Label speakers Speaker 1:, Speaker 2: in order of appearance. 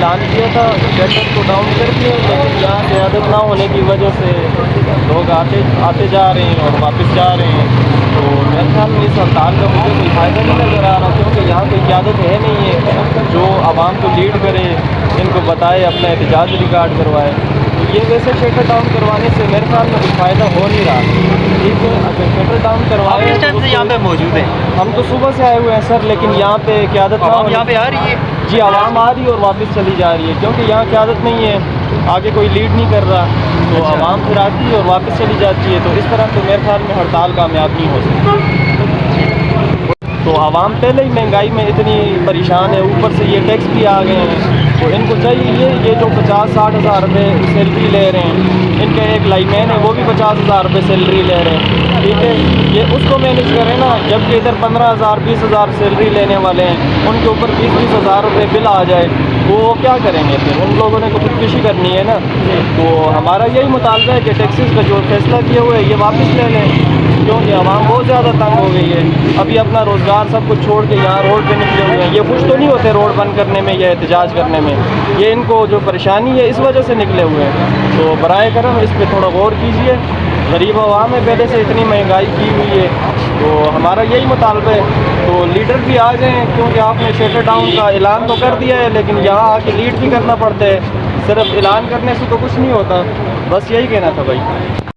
Speaker 1: اعلان کیا تھا شٹر کو ڈاؤن کر دیا، لیکن یہاں قیادت نہ ہونے کی وجہ سے لوگ آتے جا رہے ہیں اور واپس جا رہے ہیں۔ تو میرے خیال میں اس ہڑتال کا مجھے کوئی فائدہ نہیں نظر آ رہا، کیونکہ یہاں کوئی قیادت ہے نہیں ہے جو عوام کو لیڈ کرے، ان کو بتائے، اپنا احتجاج ریکارڈ کروائے۔ تو یہ ویسے شٹر ڈاؤن کروانے سے میرے خیال میں کوئی فائدہ ہو نہیں رہا۔ ٹھیک ہے، اگر شٹر ڈاؤن کروائے
Speaker 2: اس ٹائم سے یہاں پہ موجود ہیں؟
Speaker 1: ہم تو صبح سے آئے ہوئے ہیں سر، لیکن یہاں پہ قیادت
Speaker 2: عوام یہاں پہ آ رہی ہے؟
Speaker 1: جی عوام آ رہی ہے اور واپس چلی جا رہی ہے، کیونکہ یہاں قیادت نہیں ہے، آگے کوئی لیڈ نہیں کر رہا، تو عوام پھر آتی ہے اور واپس چلی جاتی ہے۔ تو اس طرح تو میرے خیال میں ہڑتال کامیاب نہیں ہو سکتی۔ تو عوام پہلے ہی مہنگائی میں اتنی پریشان ہے، اوپر سے یہ ٹیکس بھی آ گئے ہیں، تو ان کو چاہیے یہ جو 50-60 ہزار روپے سیلری لے رہے ہیں، ان کا ایک لائی مین ہے وہ بھی 50 ہزار روپے سیلری لے رہے ہیں، ٹھیک ہے، یہ اس کو مینیج کریں نا، جبکہ ادھر 15,000 20,000 سیلری لینے والے ہیں، ان کے اوپر 20-20 ہزار روپے بل آ جائے، وہ کیا کریں گے پھر؟ ان لوگوں نے تو خودکشی کرنی ہے نا۔ تو ہمارا یہی مطالبہ ہے کہ ٹیکسز کا جو فیصلہ کیے ہوئے ہے یہ واپس لے لیں، کیونکہ عوام بہت زیادہ تنگ ہو گئی ہے۔ ابھی اپنا روزگار سب کچھ چھوڑ کے یہاں روڈ پہ نکلے ہوئے ہیں، یہ خوش تو نہیں ہوتے روڈ بند کرنے میں یا احتجاج کرنے میں، یہ ان کو جو پریشانی ہے اس وجہ سے نکلے ہوئے ہیں۔ تو برائے کرم اس پہ تھوڑا غور کیجیے، غریب عوام ہے، پہلے سے اتنی مہنگائی کی ہوئی ہے، تو ہمارا یہی مطالبہ ہے۔ تو لیڈر بھی آ گئے ہیں، کیونکہ آپ نے شٹر ڈاؤن کا اعلان تو کر دیا ہے، لیکن یہاں آ کے لیڈ بھی کرنا پڑتا ہے، صرف اعلان کرنے سے تو کچھ نہیں ہوتا۔ بس یہی کہنا تھا بھائی۔